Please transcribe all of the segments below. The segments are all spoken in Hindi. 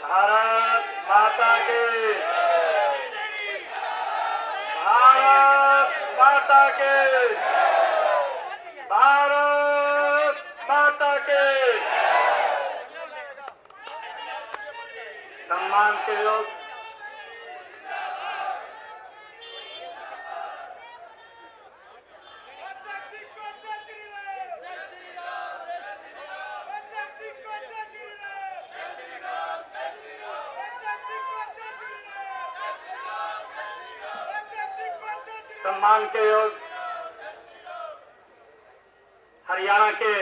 भारत माता की, भारत माता की, भारत माता के। सम्मान के योग सम्मान के योग हरियाणा के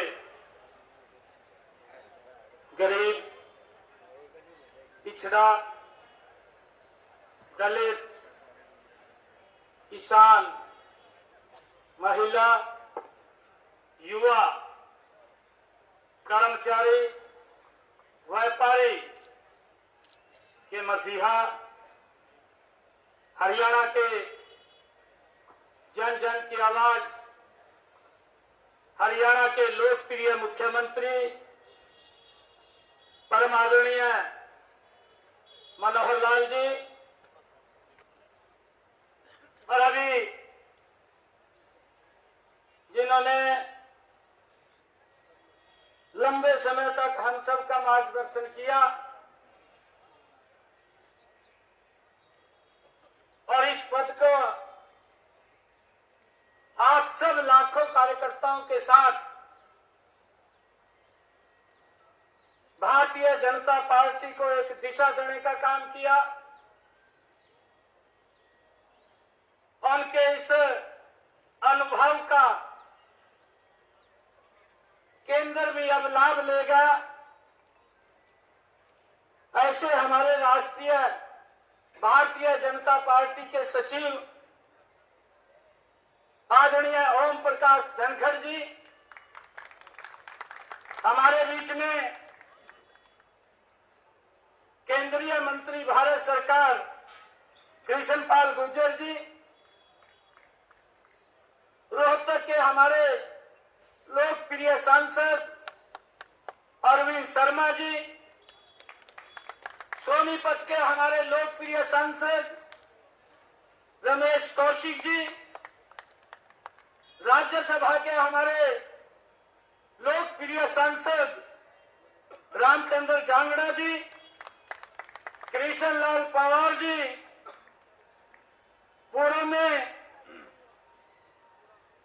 गरीब, पिछड़ा, दलित, किसान, महिला, युवा, कर्मचारी, व्यापारी के मसीहा, हरियाणा के जन जन की आवाज, हरियाणा के लोकप्रिय मुख्यमंत्री परम आदरणीय मनोहर लाल जी, और अभी जिन्होंने लंबे समय तक हम सब का मार्गदर्शन किया और इस पद को आप सब लाखों कार्यकर्ताओं के साथ भारतीय जनता पार्टी को एक दिशा देने का काम किया। उनके इस अनुभव का केंद्र भी अब लाभ लेगा। ऐसे हमारे राष्ट्रीय भारतीय जनता पार्टी के सचिव आदरणीय ओम प्रकाश धनखड़ जी हमारे बीच में, केंद्रीय मंत्री भारत सरकार कृष्णपाल गुर्जर जी, रोहतक के हमारे लोकप्रिय सांसद अरविंद शर्मा जी, सोनीपत के हमारे लोकप्रिय सांसद रमेश कौशिक जी, राज्यसभा के हमारे लोकप्रिय सांसद रामचंद्र जांगड़ा जी, कृष्णलाल पवार जी, पूर्व में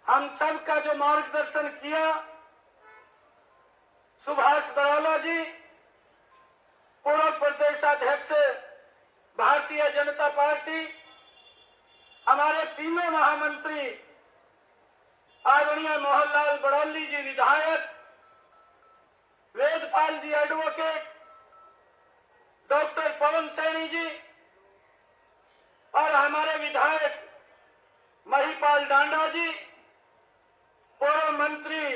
हम सब का जो मार्गदर्शन किया सुभाष बराला जी, पूर्व प्रदेशाध्यक्ष भारतीय जनता पार्टी, हमारे तीनों महामंत्री आदरणीय मोहनलाल बड़ौली जी विधायक, वेदपाल जी एडवोकेट, डॉक्टर पवन सैनी जी और हमारे विधायक महिपाल डांडा जी, पूर्व मंत्री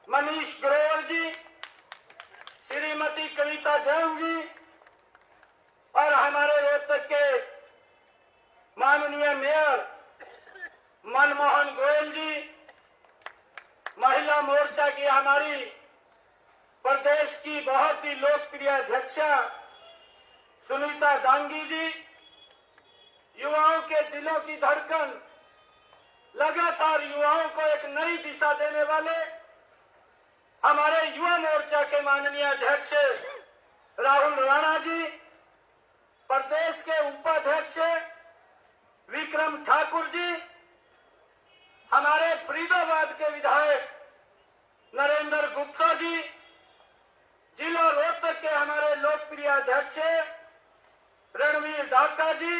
मनीष ग्रोवर जी, श्रीमती कविता जैन जी और हमारे रोहतक के माननीय मेयर मनमोहन गोयल जी, महिला मोर्चा की हमारी प्रदेश की बहुत ही लोकप्रिय अध्यक्षा सुनीता दांगी जी, युवाओं के दिलों की धड़कन, लगातार युवाओं को एक नई दिशा देने वाले हमारे युवा मोर्चा के माननीय अध्यक्ष राहुल राणा जी, प्रदेश के उपाध्यक्ष विक्रम ठाकुर जी, हमारे फरीदाबाद के विधायक नरेंद्र गुप्ता जी, जिला रोहतक के हमारे लोकप्रिय अध्यक्ष रणवीर डाका जी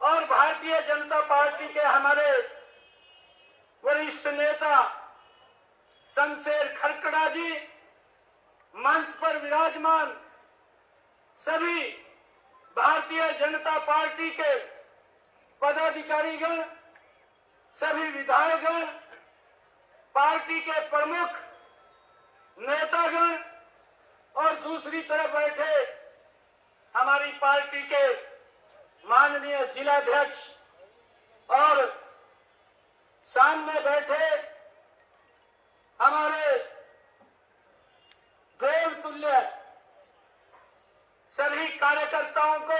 और भारतीय जनता पार्टी के हमारे वरिष्ठ नेता शमशेर खरकड़ा जी, मंच पर विराजमान सभी भारतीय जनता पार्टी के पदाधिकारीगण, सभी विधायकगण, पार्टी के प्रमुख नेतागण और दूसरी तरफ बैठे हमारी पार्टी के माननीय जिलाध्यक्ष और सामने बैठे हमारे देवतुल्य सभी कार्यकर्ताओं को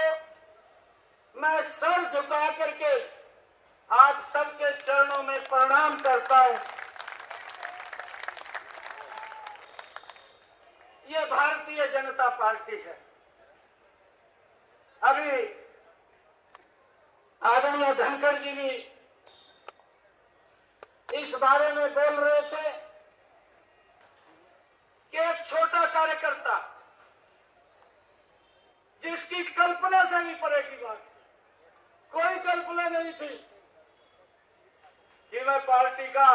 मैं सर झुका करके आज सबके चरणों में प्रणाम करता हूं। ये भारतीय जनता पार्टी है। अभी आदरणीय धनखड़ जी भी इस बारे में बोल रहे थे कि एक छोटा कार्यकर्ता जिसकी कल्पना से भी परे की बात, कोई कल्पना नहीं थी कि मैं पार्टी का,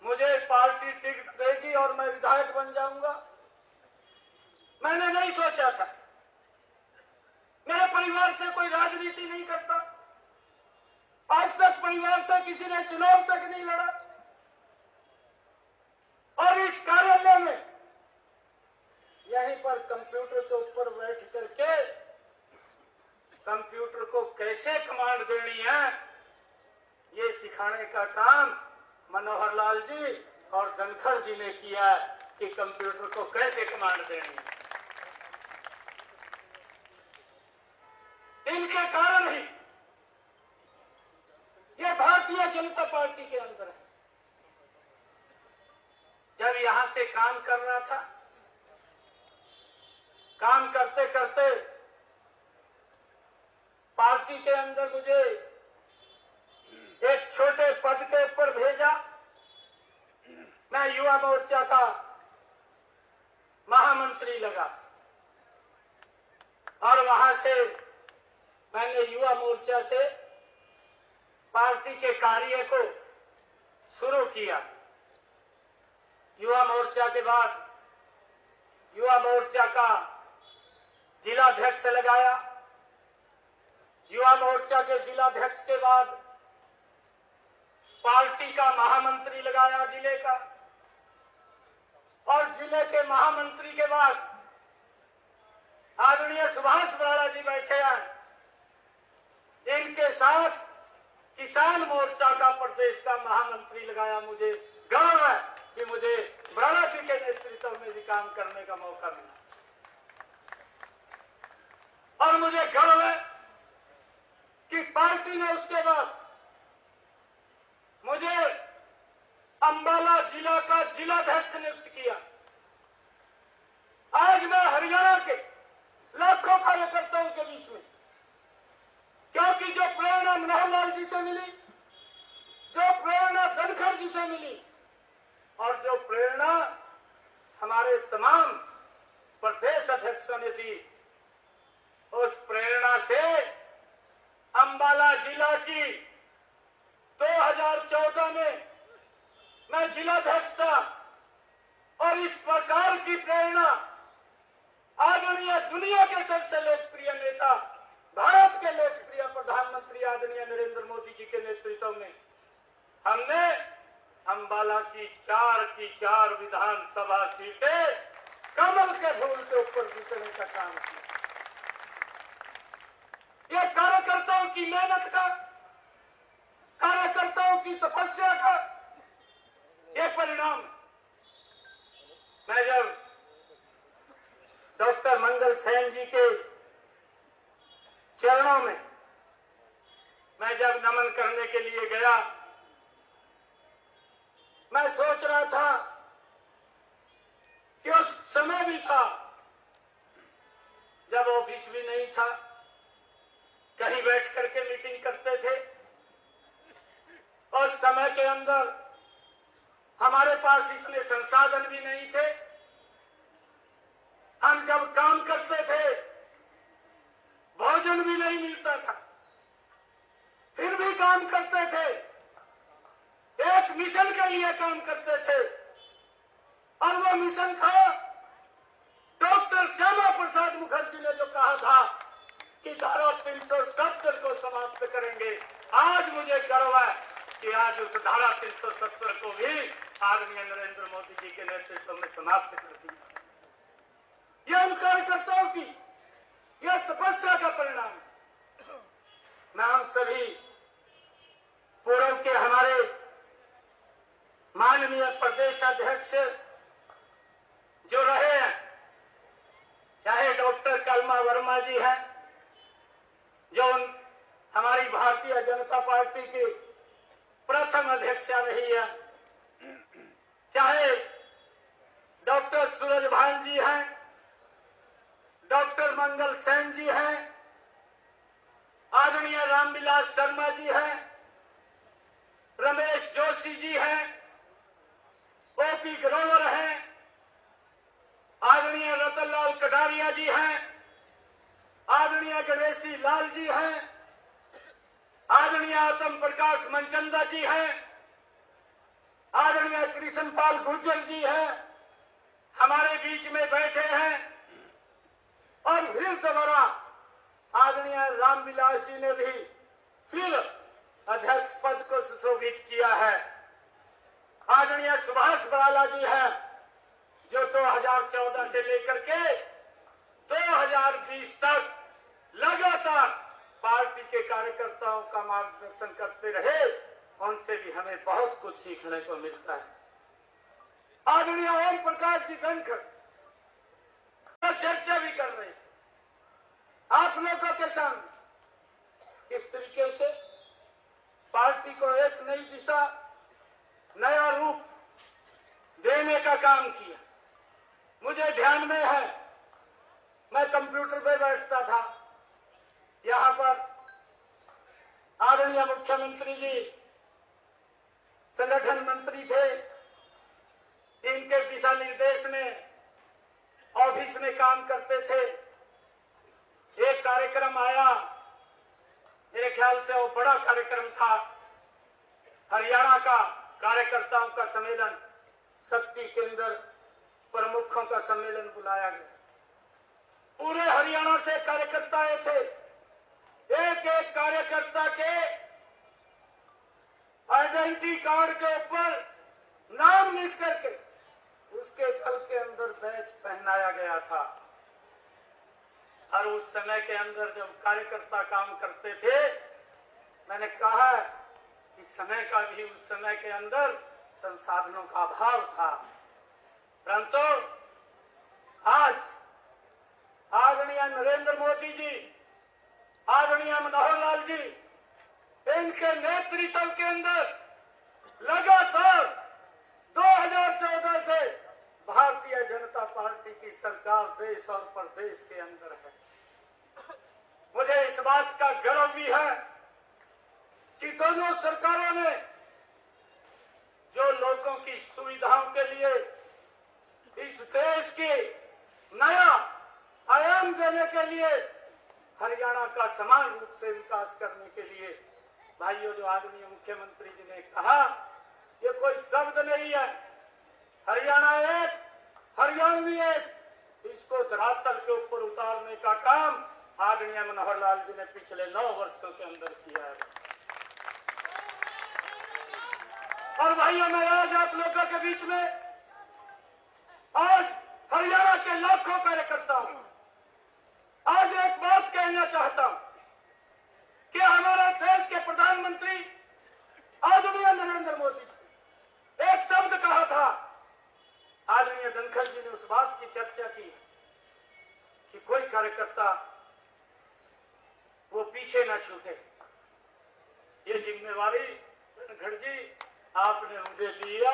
मुझे पार्टी टिकट देगी और मैं विधायक बन जाऊंगा। मैंने नहीं सोचा था। मेरे परिवार से कोई राजनीति नहीं करता। आज तक परिवार से किसी ने चुनाव तक नहीं लड़ा। और इस कार्यालय में यहीं पर कंप्यूटर के ऊपर बैठ करके कंप्यूटर को कैसे कमांड देनी है, ये सिखाने का काम मनोहर लाल जी और धनखड़ जी ने किया कि कंप्यूटर को कैसे कमांड देनी है। इनके कारण ही ये भारतीय जनता पार्टी के अंदर है। जब यहां से काम करना था, काम करते करते पार्टी के अंदर मुझे एक छोटे पद के ऊपर भेजा। मैं युवा मोर्चा का महामंत्री लगा और वहां से मैंने युवा मोर्चा से पार्टी के कार्य को शुरू किया। युवा मोर्चा के बाद युवा मोर्चा का जिलाध्यक्ष लगाया। युवा मोर्चा के जिलाध्यक्ष के बाद पार्टी का महामंत्री लगाया जिले का, और जिले के महामंत्री के बाद आदरणीय सुभाष बराड़ा जी बैठे हैं, इनके साथ किसान मोर्चा का प्रदेश का महामंत्री लगाया। मुझे गर्व है कि मुझे बराड़ा जी के नेतृत्व में भी काम करने का मौका मिला, और मुझे गर्व है कि पार्टी ने उसके बाद मुझे अंबाला जिला का जिलाध्यक्ष नियुक्त किया। आज मैं हरियाणा के लाखों कार्यकर्ताओं के बीच में, क्योंकि जो प्रेरणा मनोहर लाल जी से मिली, जो प्रेरणा धनखड़ जी से मिली, और जो प्रेरणा हमारे तमाम प्रदेश अध्यक्षों ने दी, उस प्रेरणा से अंबाला जिला की 2014 में मैं जिलाध्यक्ष था, और इस प्रकार की प्रेरणा आदरणीय दुनिया के सबसे लोकप्रिय नेता, भारत के लोकप्रिय प्रधानमंत्री आदरणीय नरेंद्र मोदी जी के नेतृत्व में हमने अंबाला की 4 विधानसभा सीटें कमल के फूल के ऊपर जीतने का काम किया। ये कार्यकर्ताओं की मेहनत का, कार्यकर्ताओं की तपस्या का ये परिणाम। मैं जब डॉक्टर मंगल सेन जी के चरणों में मैं जब नमन करने के लिए गया, मैं सोच रहा था कि उस समय भी था जब ऑफिस भी नहीं था, कहीं बैठ करके मीटिंग करते थे, और समय के अंदर हमारे पास इतने संसाधन भी नहीं थे। हम जब काम करते थे भोजन भी नहीं मिलता था, फिर भी काम करते थे, एक मिशन के लिए काम करते थे, और वो मिशन था डॉक्टर श्यामा प्रसाद मुखर्जी ने जो कहा था कि धारा 370 को समाप्त करेंगे। आज मुझे गर्व है कि आज उस धारा 370 को भी आदरणीय नरेंद्र मोदी जी के नेतृत्व में समाप्त कर दिया। यह उन कार्यकर्ताओं की यह तपस्या का परिणाम है। मैं हम सभी पूर्व के हमारे माननीय प्रदेश अध्यक्ष जो रहे हैं, चाहे शर्मा जी हैं, जो हमारी भारतीय जनता पार्टी की प्रथम अध्यक्षा रही है, चाहे डॉक्टर सूरज भान जी हैं, डॉक्टर मंगल सेन जी हैं, आदरणीय रामविलास शर्मा जी हैं, रमेश जोशी जी हैं, ओपी ग्रोवर हैं, आदरणीय रतनलाल कटारिया जी हैं, आदरणीय गणेशी लाल जी हैं, आदरणीय आत्म प्रकाश मनचंदा जी हैं, आदरणीय कृष्णपाल गुर्जर जी हैं, हमारे बीच में बैठे हैं। और फिर दोबारा आदरणीय रामविलास जी ने भी फिर अध्यक्ष पद को सुशोभित किया है। आदरणीय सुभाष बराला जी हैं, जो 2014 से लेकर के 2020 तक लगातार पार्टी के कार्यकर्ताओं का मार्गदर्शन करते रहे, उनसे भी हमें बहुत कुछ सीखने को मिलता है। आदरणीय ओम प्रकाश जी धनखड़ तो चर्चा भी कर रहे थे आप लोगों के सामने, किस तरीके से पार्टी को एक नई दिशा, नया रूप देने का काम किया। मुझे ध्यान में है, मैं कंप्यूटर पे बैठता था, यहाँ पर आदरणीय मुख्यमंत्री जी संगठन मंत्री थे, इनके दिशा निर्देश में ऑफिस में काम करते थे। एक कार्यक्रम आया, मेरे ख्याल से वो बड़ा कार्यक्रम था, हरियाणा का कार्यकर्ताओं का सम्मेलन, शक्ति केंद्र प्रमुखों का सम्मेलन बुलाया गया। पूरे हरियाणा से कार्यकर्ता आए थे। एक एक कार्यकर्ता के आइडेंटिटी कार्ड के ऊपर नाम लिख करके उसके गल के अंदर बैच पहनाया गया था। और उस समय के अंदर जब कार्यकर्ता काम करते थे, मैंने कहा कि समय का भी उस समय के अंदर संसाधनों का अभाव था, परंतु आज आदरणीय नरेंद्र मोदी जी, आदरणीय मनोहर लाल जी, इनके नेतृत्व के अंदर लगातार 2014 से भारतीय जनता पार्टी की सरकार देश और प्रदेश के अंदर है। मुझे इस बात का गर्व भी है कि दोनों सरकारों ने जो लोगों की सुविधाओं के लिए इस देश के नया आयाम देने के लिए, हरियाणा का समान रूप से विकास करने के लिए, भाइयों, जो आदरणीय मुख्यमंत्री जी ने कहा, ये कोई शब्द नहीं है। हरियाणा एक, हरियाणवी एक, इसको धरातल के ऊपर उतारने का काम आदरणीय मनोहर लाल जी ने पिछले 9 वर्षों के अंदर किया है। और भाइयों, मैं आज आप लोगों के बीच में आज हरियाणा के लाखों कार्यकर्ताओं आज एक बात कहना चाहता हूं कि हमारे देश के प्रधानमंत्री आदरणीय नरेंद्र मोदी जी एक शब्द कहा था, आदरणीय धनखड़ जी ने उस बात की चर्चा की कि कोई कार्यकर्ता वो पीछे न छूटे। ये जिम्मेवारी धनखड़ जी आपने मुझे दिया,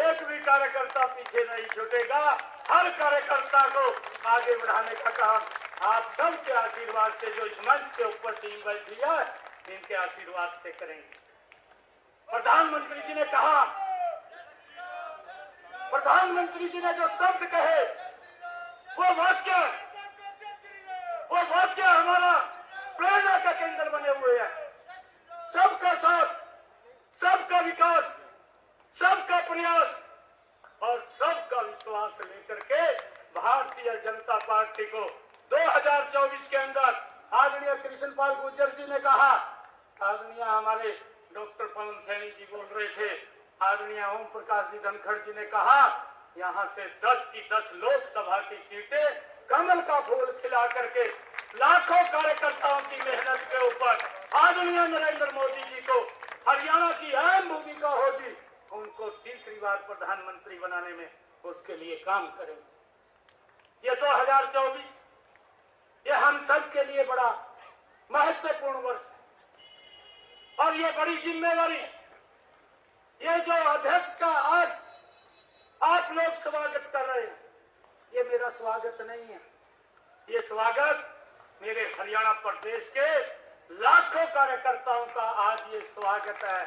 एक भी कार्यकर्ता पीछे नहीं छूटेगा। हर कार्यकर्ता को आगे बढ़ाने का काम आप सबके आशीर्वाद से, जो इस मंच के ऊपर टीम बैठी है, इनके आशीर्वाद से करेंगे। प्रधानमंत्री जी ने कहा, प्रधानमंत्री जी ने जो शब्द कहे, वो वाक्य हमारा प्रेरणा का केंद्र बने हुए हैं। सबका साथ, सबका विकास, सबका प्रयास और सबका विश्वास लेकर के भारतीय जनता पार्टी को 2024 के अंदर, आदरणीय कृष्णपाल गुर्जर जी ने कहा, आदरणीय हमारे डॉक्टर पवन सैनी जी बोल रहे थे, आदरणीय ओम प्रकाश जी धनखड़ जी ने कहा, यहाँ से 10 की 10 लोकसभा की सीटें कमल का फूल खिला करके लाखों कार्यकर्ताओं की मेहनत के ऊपर आदरणीय नरेंद्र मोदी जी को हरियाणा की अहम भूमिका होगी, उनको तीसरी बार प्रधानमंत्री बनाने में उसके लिए काम करेंगे। ये 2024 ये हम सब भारत के लिए बड़ा महत्वपूर्ण वर्ष है और ये बड़ी जिम्मेवारी, ये जो अध्यक्ष का आज आप लोग स्वागत कर रहे हैं, ये मेरा स्वागत नहीं है, ये स्वागत मेरे हरियाणा प्रदेश के लाखों कार्यकर्ताओं का आज ये स्वागत है।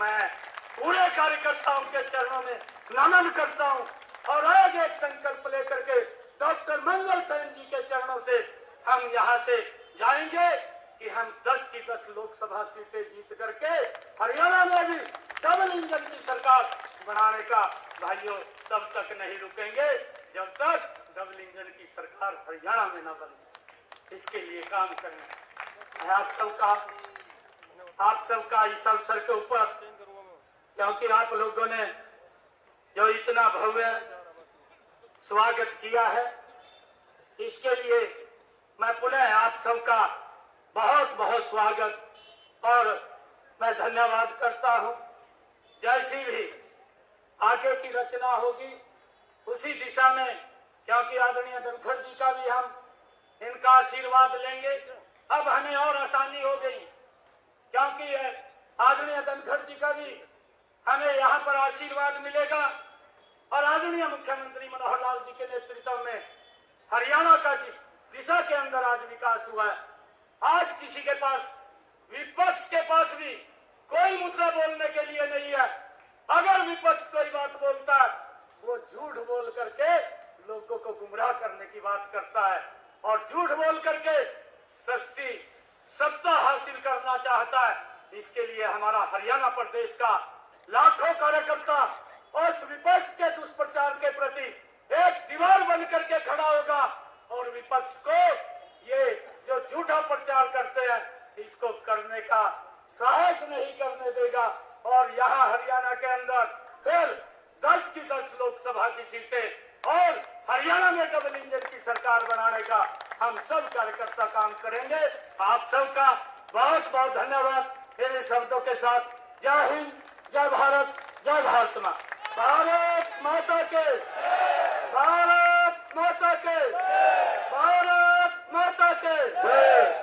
मैं पूरे कार्यकर्ताओं के चरणों में नमन करता हूं और आज एक संकल्प लेकर के डॉक्टर मंगल सेन जी के चरणों से हम यहाँ से जाएंगे कि हम 10 की 10 लोकसभा सीटें जीत करके हरियाणा में भी डबल इंजन की सरकार बनाने का भाइयों तब तक नहीं रुकेंगे जब तक डबल इंजन की सरकार हरियाणा में न बने। इसके लिए काम करेंगे। आप सबका इस अवसर के ऊपर, क्योंकि आप लोगों ने जो इतना भव्य स्वागत किया है, इसके लिए मैं पुनः आप सबका बहुत बहुत स्वागत और मैं धन्यवाद करता हूं। जैसी भी आगे की रचना होगी उसी दिशा में, क्योंकि आदरणीय धनखड़ जी का भी हम इनका आशीर्वाद लेंगे। अब हमें और आसानी हो गई, क्योंकि आदरणीय धनखड़ जी का भी हमें यहाँ पर आशीर्वाद मिलेगा और आदरणीय मुख्यमंत्री मनोहर लाल जी के नेतृत्व में हरियाणा का जिस दिशा के अंदर आज विकास हुआ है, आज किसी के पास, विपक्ष के पास भी कोई मुद्दा बोलने के लिए नहीं है। अगर विपक्ष कोई बात बोलता है वो झूठ बोल करके लोगों को गुमराह करने की बात करता है और झूठ बोल करके सस्ती सत्ता हासिल करना चाहता है। इसके लिए हमारा हरियाणा प्रदेश का लाखों कार्यकर्ता उस विपक्ष के दुष्प्रचार के प्रति एक दीवार बन करके खड़ा होगा और विपक्ष को ये जो झूठा प्रचार करते हैं इसको करने का साहस नहीं करने देगा और यहाँ हरियाणा के अंदर फिर 10 की 10 लोकसभा की सीटें और हरियाणा में डबल इंजन की सरकार बनाने का हम सब कार्यकर्ता काम करेंगे। आप सबका बहुत बहुत धन्यवाद। इन शब्दों के साथ जय हिंद, जय भारत, जय भारत माँ। भारत माता के, भारत माता के, भारत माता के जय।